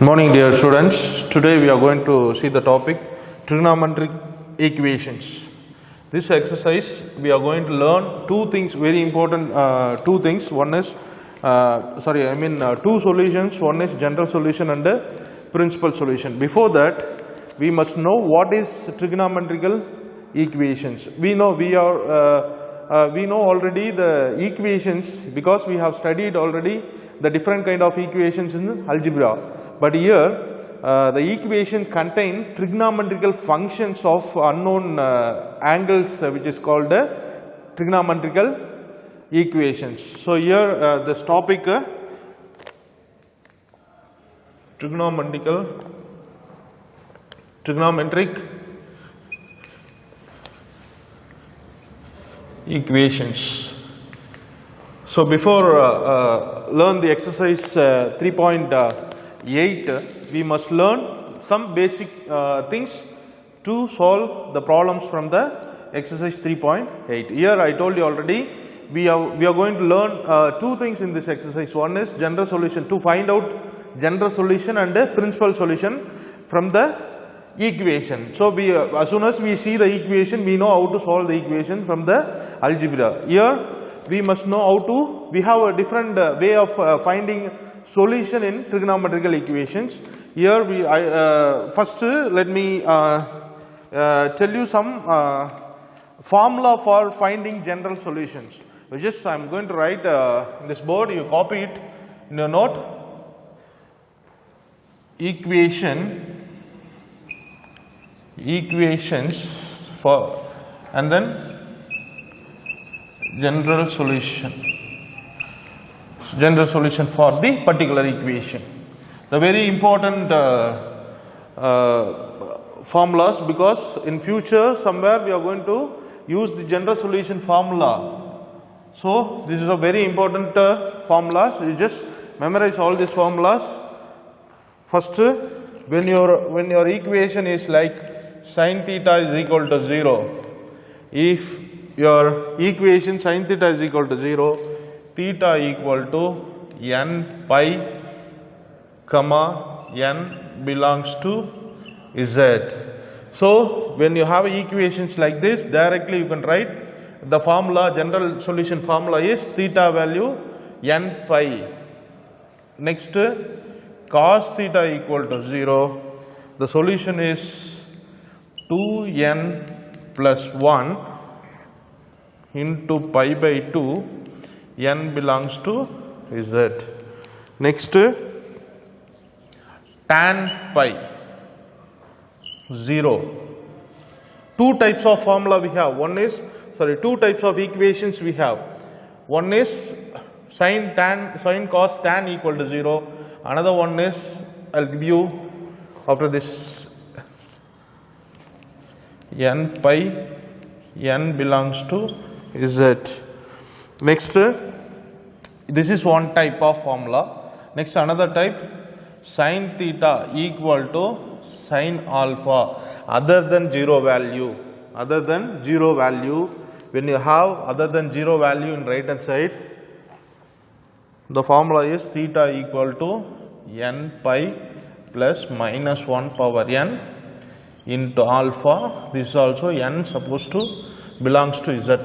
Morning dear students, today we are going to see the topic trigonometric equations. This exercise we are going to learn two things, very important two things. One is two solutions. One is general solution and principal solution. Before that we must know what is trigonometrical equations. We know already the equations because we have studied already the different kind of equations in algebra. But here the equations contain trigonometrical functions of unknown angles which is called trigonometrical equations. So here this topic trigonometric equations. So before learn the exercise 3.8 we must learn some basic things to solve the problems from the exercise 3.8. Here I told you already we are going to learn two things in this exercise. One is general solution, to find out general solution and principal solution from the equation. So as soon as we see the equation we know how to solve the equation from the algebra. Here we must know we have a different way of finding solution in trigonometrical equations. Here first let me tell you some formula for finding general solutions. I am going to write in this board, you copy it in your note. Equations for, and then general solution for the particular equation. The very important formulas, because in future somewhere we are going to use the general solution formula. So this is a very important formula. So you just memorize all these formulas. First, when your equation is like sin theta is equal to 0, if your equation sin theta is equal to 0, theta equal to n pi comma n belongs to z. So when you have equations like this, directly you can write the formula, general solution formula is theta value n pi. Next, cos theta equal to 0, the solution is 2n plus 1 into pi by 2, n belongs to z. Next, tan pi 0. Two types of formula we have. Two types of equations we have. One is sin cos tan equal to 0. Another one is, I'll give you after this, n pi n belongs to z. Next, this is one type of formula. Next, another type, sin theta equal to sin alpha other than 0 value. When you have other than 0 value in right hand side, the formula is theta equal to n pi plus minus 1 power n into alpha. This is also n supposed to belongs to z.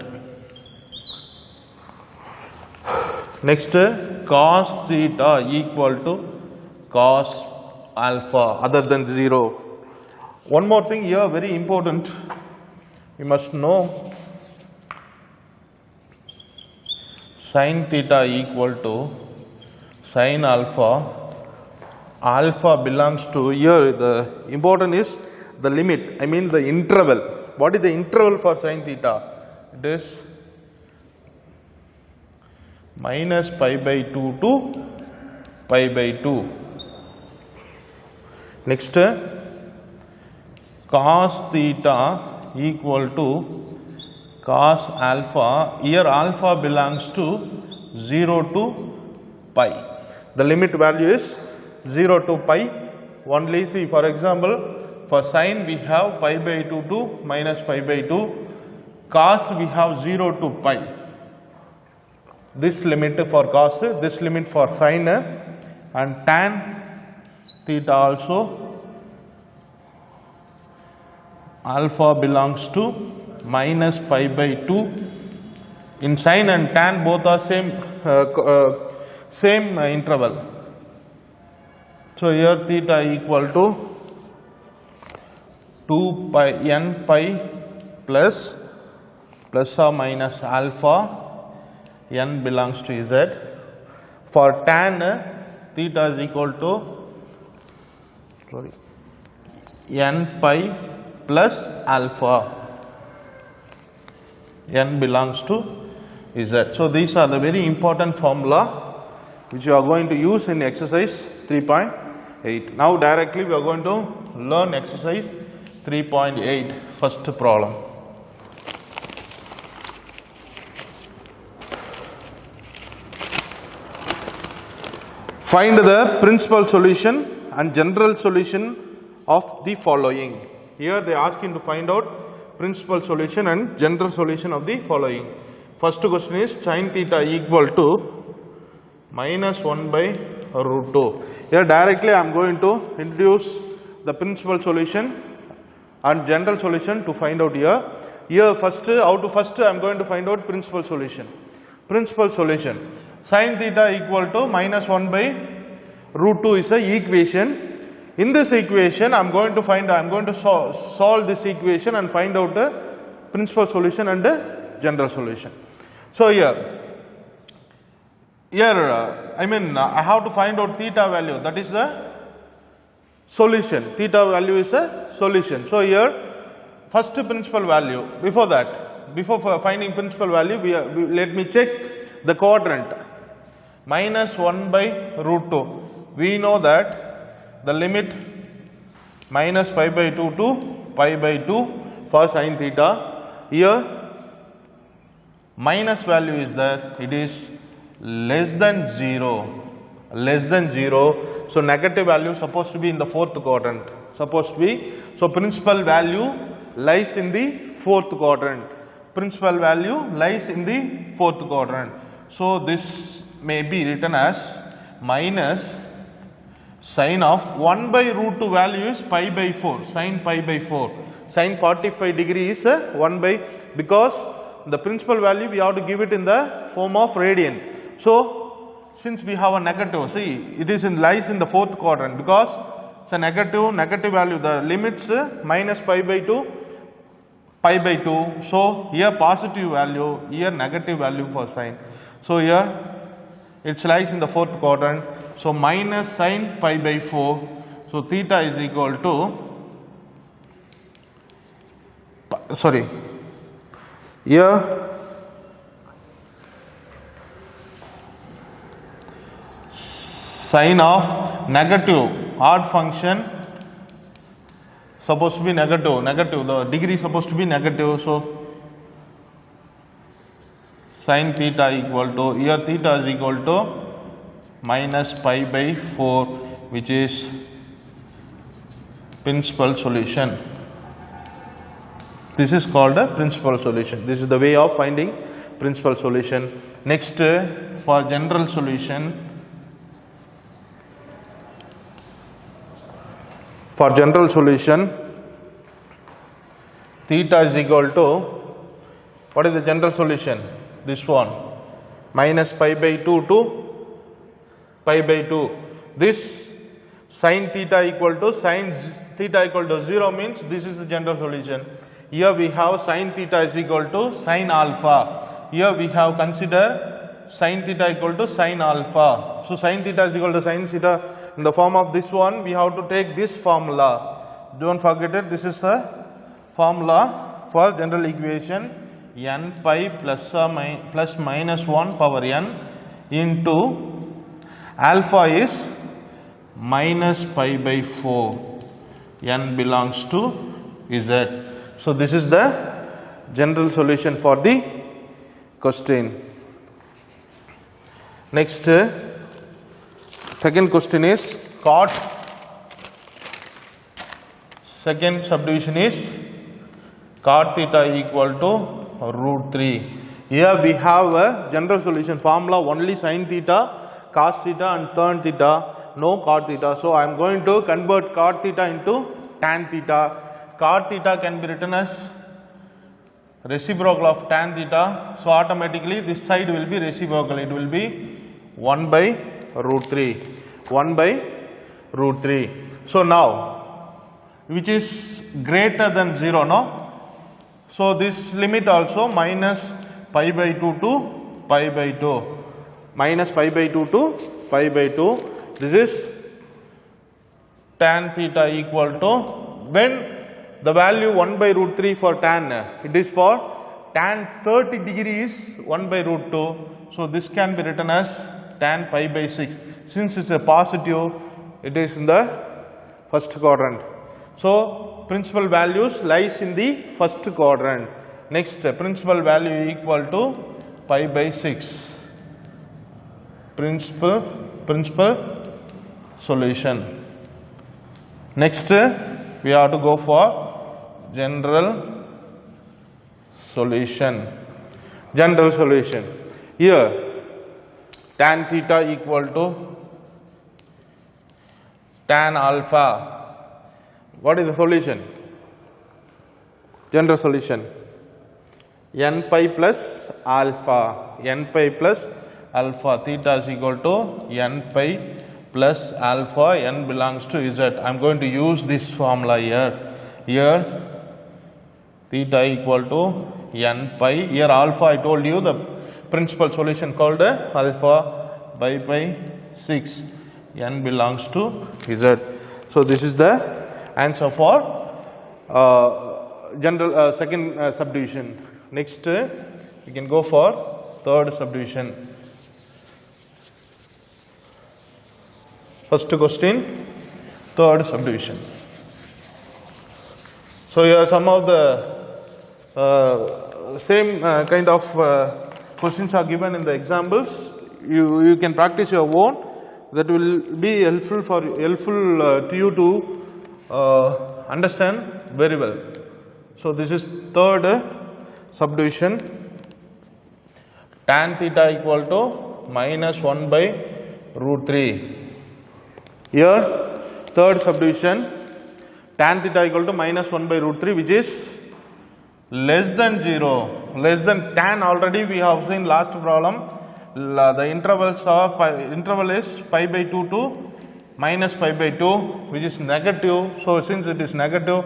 Next, cos theta equal to cos alpha other than 0. One more thing here, very important, you must know sin theta equal to sin alpha. Alpha belongs to, here the important is the limit, the interval. What is the interval for sin theta? It is minus pi by 2 to pi by 2. Next, cos theta equal to cos alpha. Here alpha belongs to 0 to pi. The limit value is 0 to pi. Only see, for example, for sin we have pi by 2 to minus pi by 2. Cos we have 0 to pi. This limit for cos, this limit for sin, and tan theta also alpha belongs to minus pi by 2. In sin and tan both are same interval. So here theta equal to 2 pi n pi plus or minus alpha, n belongs to z. For tan, theta is equal to n pi plus alpha, n belongs to z. So these are the very important formula which you are going to use in exercise 3.8. Now directly we are going to learn exercise 3.8, first problem. Find the principal solution and general solution of the following. Here they are asking to find out principal solution and general solution of the following. First question is sin theta equal to minus 1 by root 2. Here directly I am going to introduce the principal solution and general solution to find out here. Here first I am going to find out principal solution. Principal solution. Sin theta equal to minus 1 by root 2 is a equation. In this equation I am going to solve this equation and find out the principal solution and the general solution. So here I have to find out theta value, that is the solution. Theta value is a solution. So here first principal value. Before finding principal value, let me check the quadrant. Minus 1 by root 2. We know that the limit minus pi by 2 to pi by 2 for sin theta. Here minus value is that it is less than 0. So negative value is supposed to be in the fourth quadrant. So principal value lies in the fourth quadrant. Principal value lies in the fourth quadrant. So this may be written as minus sin of 1 by root 2 value is pi by 4, sin pi by 4. Sin 45 degree is 1 by, because the principal value we have to give it in the form of radian. So since we have a negative, see it is lies in the fourth quadrant, because it's a negative value, the limits minus pi by 2, pi by 2. So here positive value, here negative value for sin. So here it lies in the fourth quadrant. So minus sin pi by 4. So theta is equal to, here sin of negative odd function supposed to be negative, the degree is supposed to be negative. So sin theta equal to, here theta is equal to minus pi by 4, which is principal solution. This is called a principal solution. This is the way of finding principal solution. Next, for general solution. For general solution, theta is equal to, what is the general solution? This one, minus pi by 2 to pi by 2. This sin theta equal to 0 means this is the general solution. Here we have sin theta is equal to sin alpha. Here we have considered sin theta equal to sin alpha. So sin theta is equal to sin theta. In the form of this one, we have to take this formula. Don't forget it. This is the formula for general equation. N pi plus minus 1 power n into alpha is minus pi by 4. N belongs to Z. So this is the general solution for the question. Next, second question is cot. Second subdivision is cot theta equal to root 3. Here we have a general solution formula, only sin theta cos theta and tan theta, no cot theta. So I am going to convert cot theta into tan theta. Cot theta can be written as reciprocal of tan theta. So automatically this side will be reciprocal. It will be 1 by root 3. 1 by root 3. So now, which is greater than 0, no? So this limit also minus pi by 2 to pi by 2. Minus pi by 2 to pi by 2. This is tan theta equal to, when the value 1 by root 3 for tan, it is for tan 30 degrees 1 by root 2. So this can be written as tan pi by 6. Since it's a positive, it is in the first quadrant. So principal values lies in the first quadrant. Next, principal value equal to pi by 6. Principal solution. Next, we have to go for general solution. General solution. Here, tan theta equal to tan alpha. What is the solution? General solution. N pi plus alpha. N pi plus alpha. Theta is equal to n pi plus alpha. N belongs to z. I am going to use this formula here. Here, theta equal to n pi. Here alpha, I told you the principal solution called alpha by pi 6. N belongs to z. So this is the answer for general second subdivision. Next, we can go for third subdivision. First question, third subdivision. So here some of the same kind of questions are given in the examples. You can practice your own. That will be helpful to you to understand very well. So this is third subdivision. Tan theta equal to minus 1 by root 3. Here, third subdivision, tan theta equal to minus 1 by root 3, which is less than 0. Less than tan, already we have seen last problem. The interval is pi by 2 to minus pi by 2, which is negative. So since it is negative,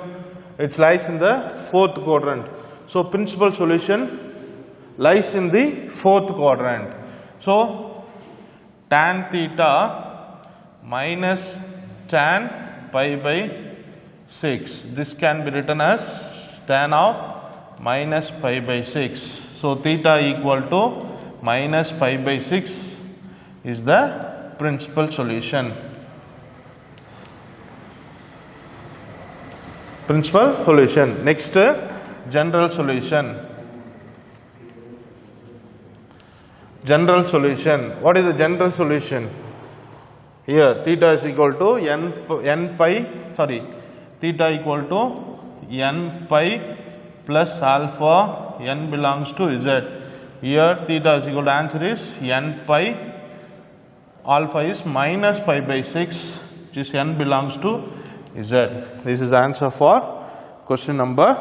it lies in the fourth quadrant. So principal solution lies in the fourth quadrant. So tan theta minus tan pi by 6. This can be written as tan of minus pi by 6. So theta equal to minus pi by 6 is the principal solution. Principal solution. Next, general solution. General solution. What is the general solution? Here, theta is equal to theta equal to n pi plus alpha. N belongs to z. Here, theta is equal to, answer is n pi. Alpha is minus pi by 6, which is n belongs to z. This is the answer for question number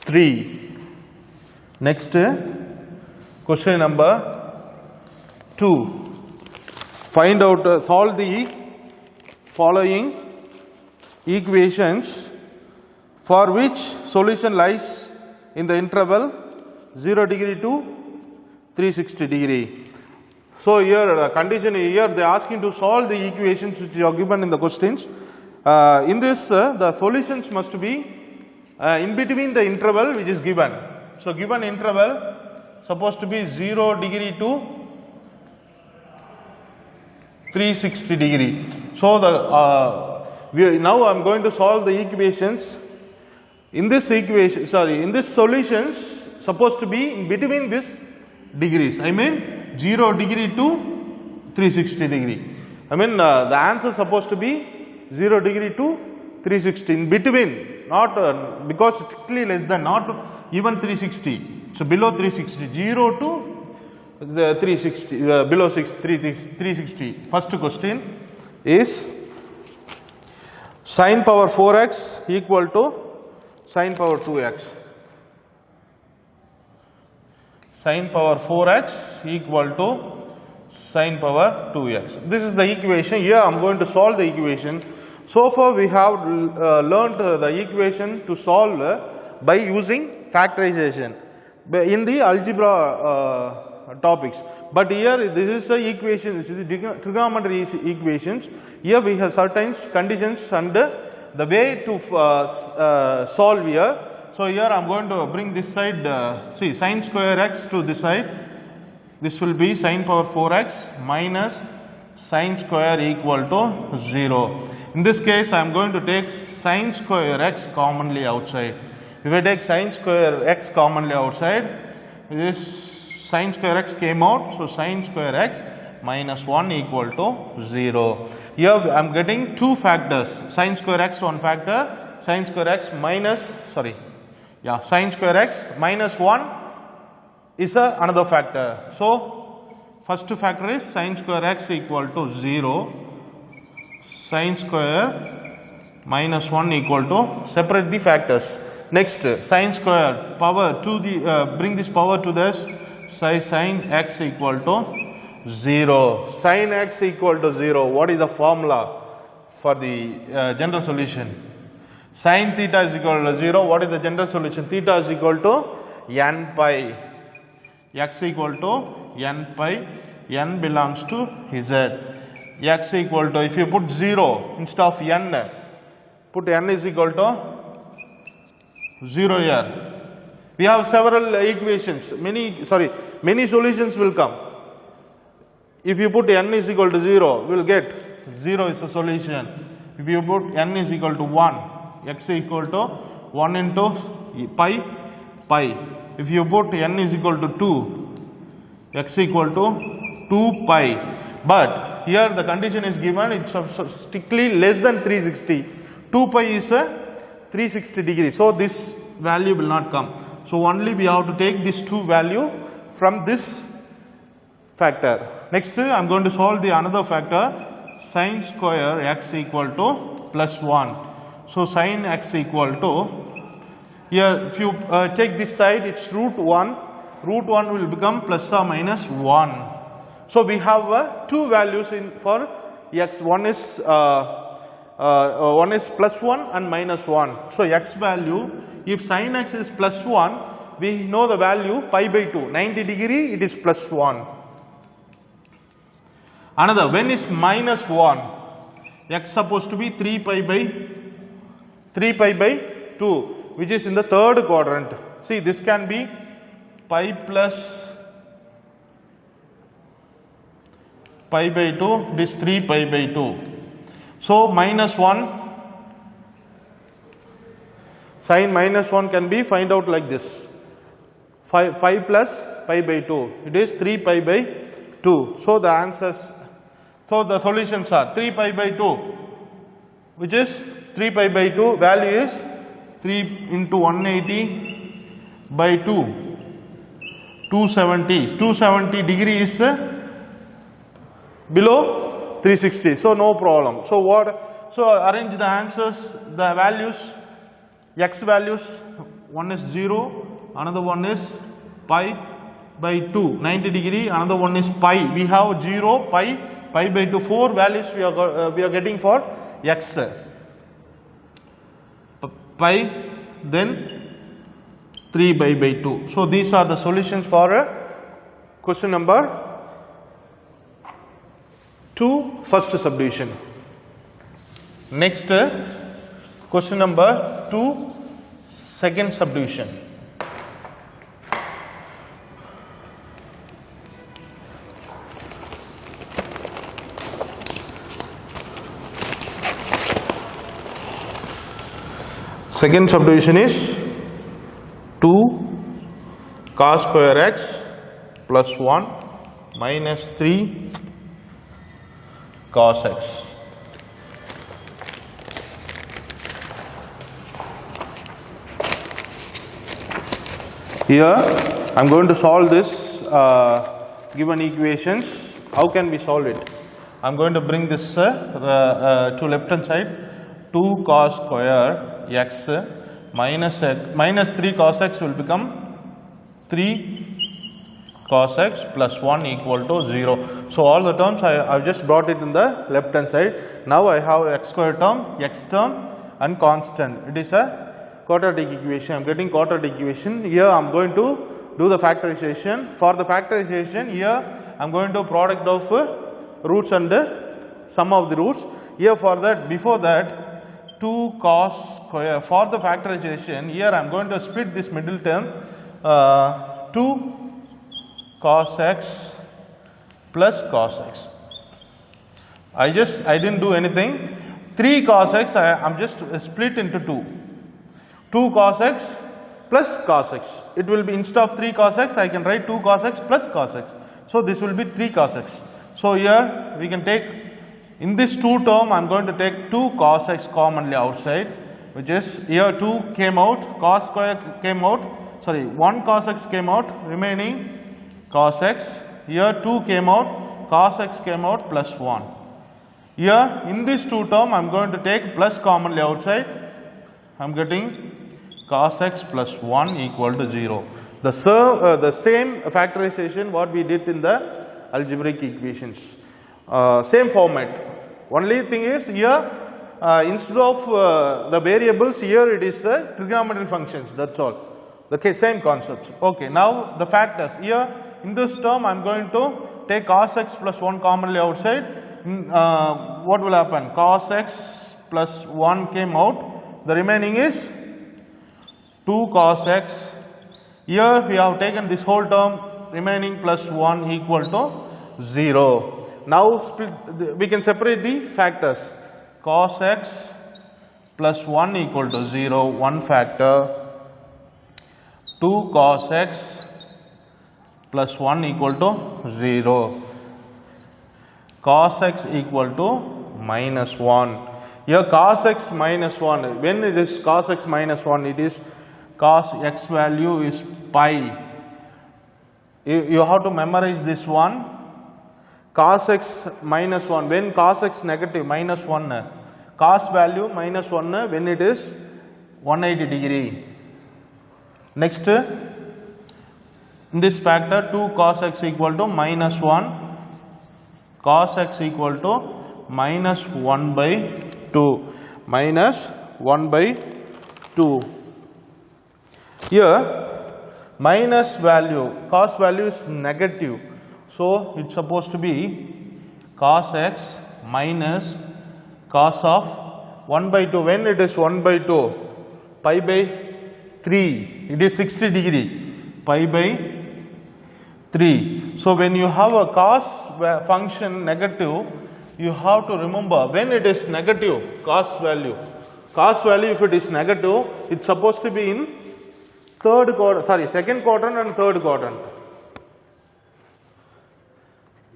3. Next, question number 2. Find out, solve the following equations for which solution lies in the interval 0 degree to 360 degree. So here the condition here, they are asking to solve the equations which are given in the questions. In this, the solutions must be in between the interval which is given. So given interval supposed to be 0 degree to 360 degree. So the now I am going to solve the equations. In this equation, in this solutions supposed to be in between this degrees. I mean 0 degree to 360 degree. I mean the answer supposed to be 0 degree to 360 in between, not because strictly less than, not even 360. So below 360, 0 to the 360 below 360. First question is sin power 4x equal to sin power 2x. Sin power 4x equal to sin power 2x. This is the equation. Here I am going to solve the equation. So far we have learnt the equation to solve by using factorization in the algebra topics. But here this is the equation, this is the trigonometry equations. Here we have certain conditions and the way to solve here. So here I am going to bring this side, see sin square x to this side. This will be sin power 4x minus sin square equal to 0. In this case I am going to take sin square x commonly outside. If I take sin square x commonly outside, this sin square x came out, so sin square x minus 1 equal to 0. Here I am getting two factors, sin square x one factor, sin square x minus, sin square x minus 1 is another factor. So first factor is sin square x equal to 0, sin square minus 1 equal to, separate the factors. Next, sin square power to the, bring this power to this, sin x equal to 0. Sin x equal to 0. What is the formula for the general solution? Sin theta is equal to 0. What is the general solution? Theta is equal to n pi. X equal to n pi. N belongs to z. X equal to, if you put 0 instead of n, put n is equal to 0 here. We have several equations, many solutions will come. If you put n is equal to 0, we will get 0 is a solution. If you put n is equal to 1, x equal to 1 into pi. If you put n is equal to 2, x equal to 2 pi. But here the condition is given, it is strictly less than 360. 2 pi is a 360 degrees. So this value will not come. So only we have to take this two value from this factor. Next I am going to solve the another factor, sin square x equal to plus 1. So sin x equal to, here if you take this side, it is root 1. Root 1 will become plus or minus 1. So we have two values for x. One is plus 1 and minus 1. So x value, if sin x is plus 1, we know the value pi by 2. 90 degree, it is plus 1. Another, when is minus 1? X supposed to be 3 pi by 2, which is in the third quadrant. See, this can be pi plus pi by 2, this 3 pi by 2. So minus 1, sin minus 1 can be find out like this, pi plus pi by 2, it is 3 pi by 2. So the answers, so the solutions are 3 pi by 2, which is 3 pi by 2, value is 3 into 180 by 2, 270. 270 degree is below 360. So no problem. So what? So arrange the answers, the values, x values. One is 0, another one is pi by 2, 90 degree. Another one is pi. We have 0, pi, pi by 2. 4 values we are getting for x. Pi, then 3 pi by 2. So these are the solutions for question number 2, first subdivision. Next, question number 2, second subdivision. Second subdivision is 2 cos square x plus 1 minus 3 cos x. Here I am going to solve this given equations. How can we solve it? I am going to bring this to left hand side. 2 cos square x minus 3 cos x will become 3 cos x plus 1 equal to 0. So, all the terms I have just brought it in the left hand side. Now, I have x square term, x term and constant. It is a quadratic equation. I am getting quadratic equation. Here I am going to do the factorization. For the factorization, here I am going to product of roots and sum of the roots. Here for that, before that 2 cos square, for the factorization, here I am going to split this middle term 2 cos x plus cos x. I didn't do anything. 3 cos x I am just split into 2. 2 cos x plus cos x. It will be, instead of 3 cos x, I can write 2 cos x plus cos x. So, this will be 3 cos x. So, here we can take, in this 2 term I am going to take 2 cos x commonly outside, which is here 2 came out, cos square came out, sorry 1 cos x came out, remaining cos x. Here 2 came out, cos x came out plus 1. Here in this 2 term I am going to take plus commonly outside. I am getting cos x plus 1 equal to 0. The same factorization what we did in the algebraic equations. Same format. Only thing is here instead of the variables, here it is trigonometric functions, that is all. The same concepts. Okay, now the factors. Here in this term I am going to take cos x plus 1 commonly outside. What will happen? Cos x plus 1 came out. The remaining is 2 cos x. Here we have taken this whole term, remaining plus 1 equal to 0. Now we can separate the factors. Cos x plus 1 equal to 0, one factor. 2 cos x plus 1 equal to 0. Cos x equal to minus 1. Here cos x minus 1, when it is cos x minus 1, it is cos x value is pi. You have to memorize this one. Cos x minus 1, when cos x negative minus 1, cos value minus 1 when it is 180 degree. Next, in this factor 2 cos x equal to minus 1, cos x equal to minus 1 by 2, minus 1 by 2. Here minus value, cos value is negative. So, it is supposed to be cos x minus cos of 1 by 2. When it is 1 by 2, pi by 3, it is 60 degree, pi by 3. So, when you have a cos function negative, you have to remember when it is negative, cos value if it is negative, it is supposed to be in second quadrant and third quadrant.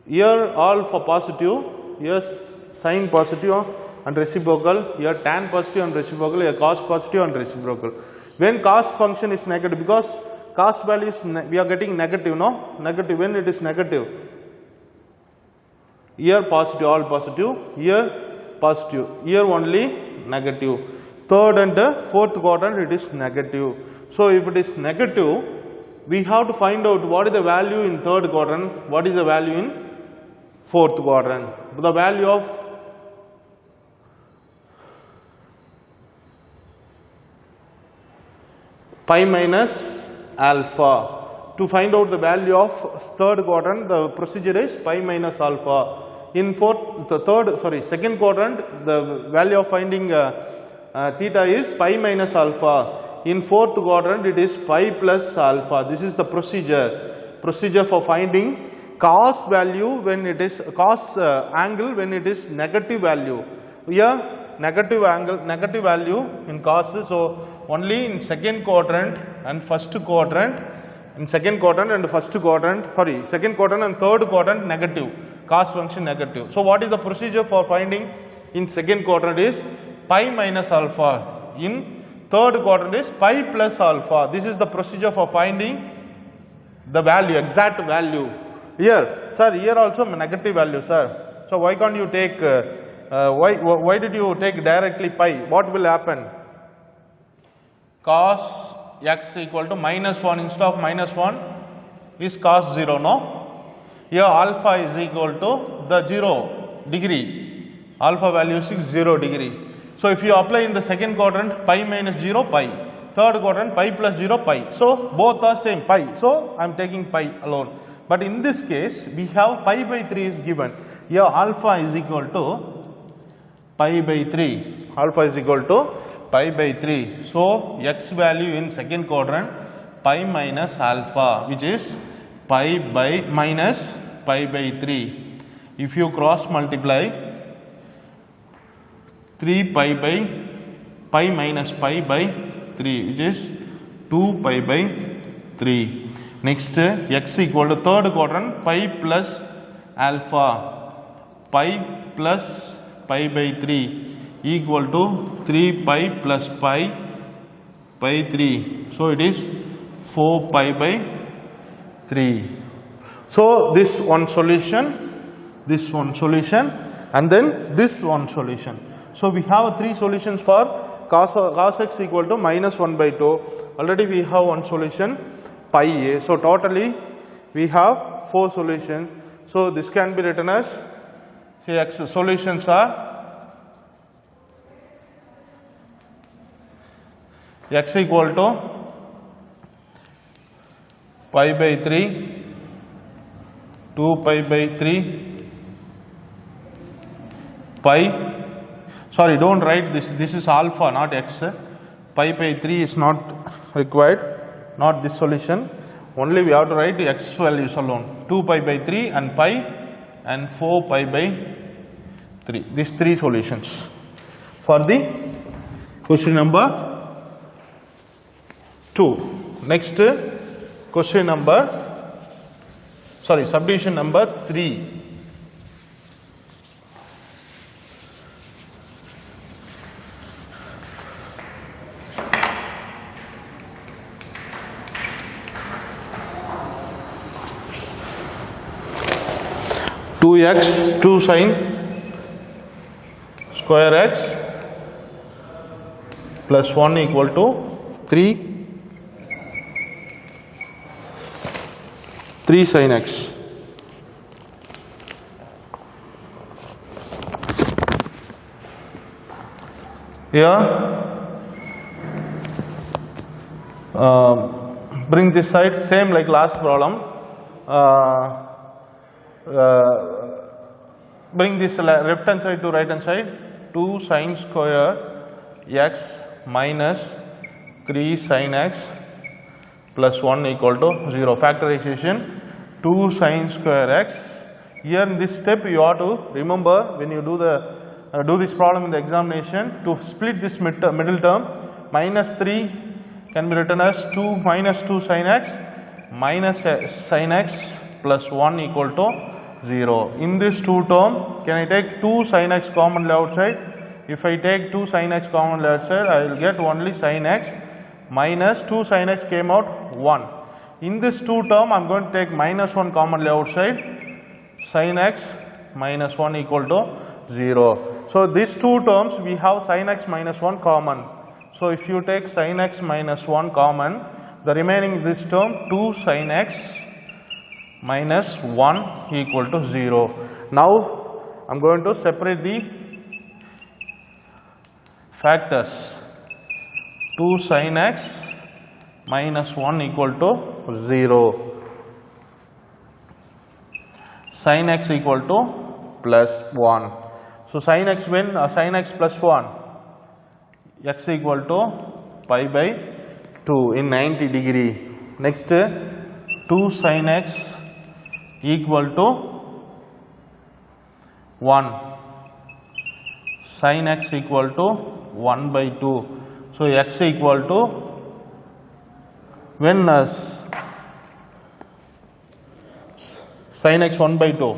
Here all for positive, here sin positive and reciprocal, here tan positive and reciprocal, here cos positive and reciprocal. When cos function is negative, because cos value is we are getting negative, no? Negative, when it is negative, here positive, all positive, here positive, here only negative. Third and fourth quadrant it is negative. So, if it is negative, we have to find out what is the value in third quadrant, what is the value in fourth quadrant. The value of pi minus alpha. To find out the value of third quadrant, the procedure is pi minus alpha. In second quadrant, the value of finding theta is pi minus alpha. In fourth quadrant, it is pi plus alpha. This is the procedure for finding cos value when it is cos angle when it is negative value. Here negative angle, negative value in cos. So, only in second quadrant and first quadrant, in second quadrant and first quadrant, second quadrant and third quadrant negative, cos function negative. So, what is the procedure for finding in second quadrant is pi minus alpha, in third quadrant is pi plus alpha. This is the procedure for finding the value, exact value. Here, sir, here also negative value, sir. So why can't you take, why did you take directly pi? What will happen? Cos x equal to -1 instead of -1 is cos 0, no? Here alpha is equal to the 0 degree. Alpha value is 0 degree. So if you apply in the second quadrant, pi minus 0, pi. Third quadrant, pi plus 0, pi. So both are same, pi. So I am taking pi alone. But in this case, we have pi by 3 is given. Here alpha is equal to pi by 3. Alpha is equal to pi by 3. So x value in second quadrant, pi minus alpha, which is pi by minus pi by 3. If you cross multiply, 3 pi by pi minus pi by 3, which is 2 pi by 3. Next, x equal to third quadrant, pi plus alpha, pi plus pi by 3 equal to 3 pi plus pi by 3. So it is 4 pi by 3. So this one solution, and then this one solution. So we have 3 solutions for cos x equal to -1 by 2. Already we have one solution, pi a. So totally we have 4 solutions. So this can be written as, say, x solutions are x equal to pi by 3, 2 pi by 3, pi, sorry, don't write this is alpha, not x. Pi by 3 is not required, not this solution. Only we have to write the x values alone. 2 pi by 3 and pi and 4 pi by 3. These 3 solutions for the question number 2. Next, question number, sorry, subdivision number 3. Two x 2 sin square x plus 1 equal to 3 sin x. Here bring this side, same like last problem. Bring this left hand side to right hand side. 2 sin square x minus 3 sin x plus 1 equal to 0. Factorization 2 sin square x. Here in this step you have to remember, when you do this problem in the examination, to split this middle term. Minus 3 can be written as 2 minus 2 sin x minus sin x plus 1 equal to 0. In this 2 term, can I take 2 sin x commonly outside? If I take 2 sin x commonly outside, I will get only sin x minus 2 sin x came out 1. In this 2 term, I am going to take minus 1 commonly outside. Sin x minus 1 equal to 0. So these 2 terms we have sin x minus 1 common. So if you take sin x minus 1 common, the remaining this term 2 sin x minus 1 equal to 0. Now I am going to separate the factors. 2 sin x minus 1 equal to 0. Sin x equal to plus 1. So sin x when sin x plus 1, x equal to pi by 2 in 90 degree. Next, 2 sin x equal to 1, sin x equal to 1 by 2. So x equal to, when sin x 1 by 2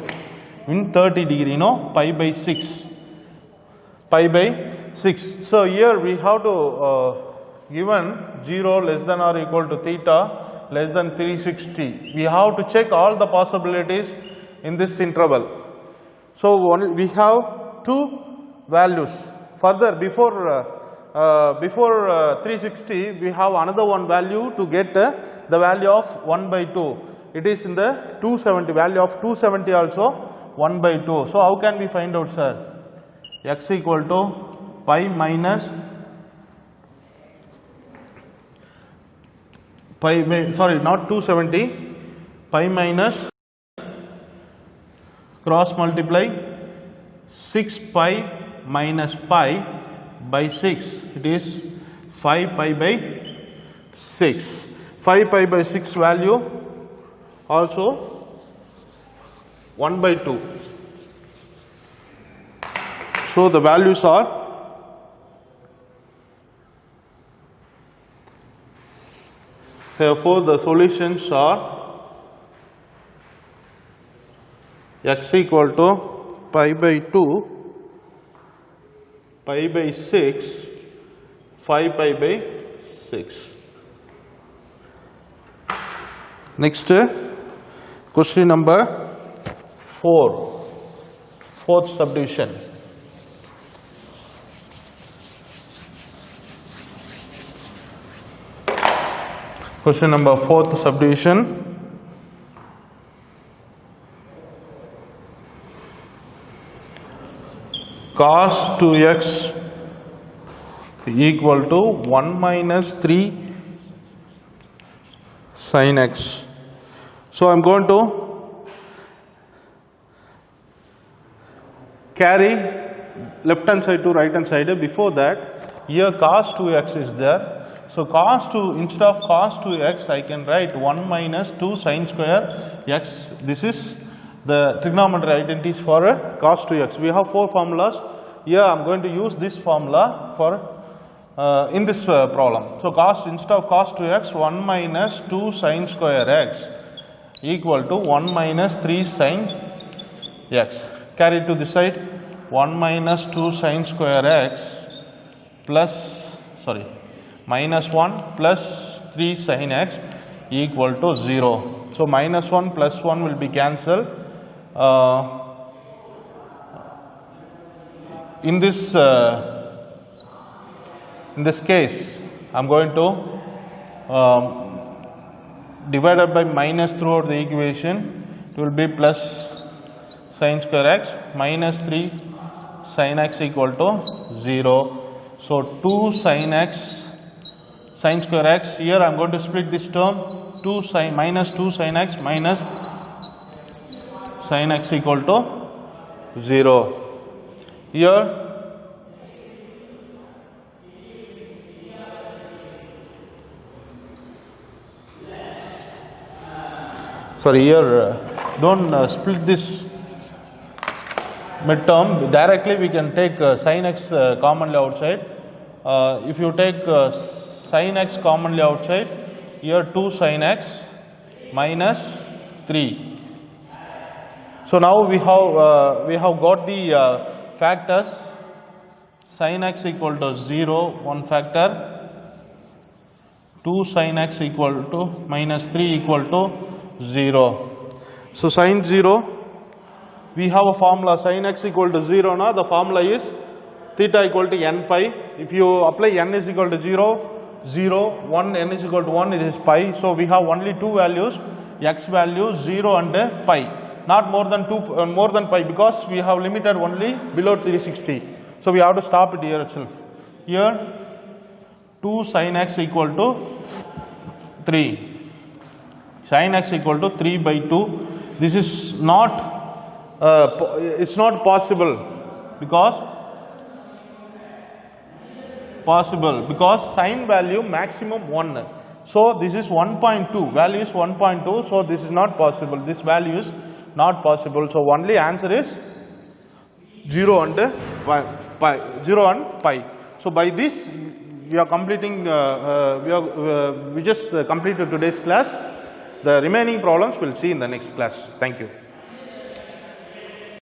in 30 degree, no, pi by 6, pi by 6. So here we have to given 0 less than or equal to theta, less than 360. We have to check all the possibilities in this interval. So we have two values. Further, before 360, we have another one value to get the value of 1 by 2. It is in the 270, value of 270 also 1 by 2. So how can we find out, sir? X equal to pi minus pi, sorry, not 270, pi minus cross multiply 6 pi minus pi by 6. It is 5 pi by 6. 5 pi by 6 value also 1 by 2. So the values are therefore the solutions are x equal to pi by 2, pi by 6, 5 pi by 6. Next, question number 4, fourth subdivision. Question number 4th subdivision. Cos 2x equal to 1 minus 3 sin x. So I am going to carry left hand side to right hand side. Before that, here cos 2x is there. So cos 2, instead of cos 2x, I can write 1 minus 2 sin square x. This is the trigonometry identities for cos 2x. We have 4 formulas. Here I am going to use this formula for in this problem. So instead of cos 2x, 1 minus 2 sin square x equal to 1 minus 3 sin x. Carry to this side, 1 minus 2 sin square x plus, sorry, minus 1 plus 3 sin x equal to 0. So minus 1 plus 1 will be cancelled. In this case, I am going to divided by minus throughout the equation. It will be plus sin square x minus 3 sin x equal to 0. So 2 sin x sin square x. Here I am going to split this term. 2 sin minus 2 sin x minus sin x equal to 0. Here don't split this midterm. Directly we can take sin x commonly outside. If you take sin x commonly outside, here 2 sin x minus 3. So now we have got the factors. Sin x equal to 0, one factor. 2 sin x equal to minus 3 equal to 0. So sin 0, we have a formula sin x equal to 0 now. The formula is theta equal to n pi. If you apply n is equal to 0, 0, 1, n is equal to 1, it is pi. So we have only two values, x value 0 and pi. Not more than pi, because we have limited only below 360. So we have to stop it here itself. Here 2 sin x equal to 3. Sin x equal to 3 by 2. This is not it's not possible because sin value maximum 1. So this is 1.2, value is 1.2. So this is not possible. This value is not possible. So only answer is 0 and pi. 0 and pi. So by this we are completing. We just completed today's class. The remaining problems we will see in the next class. Thank you.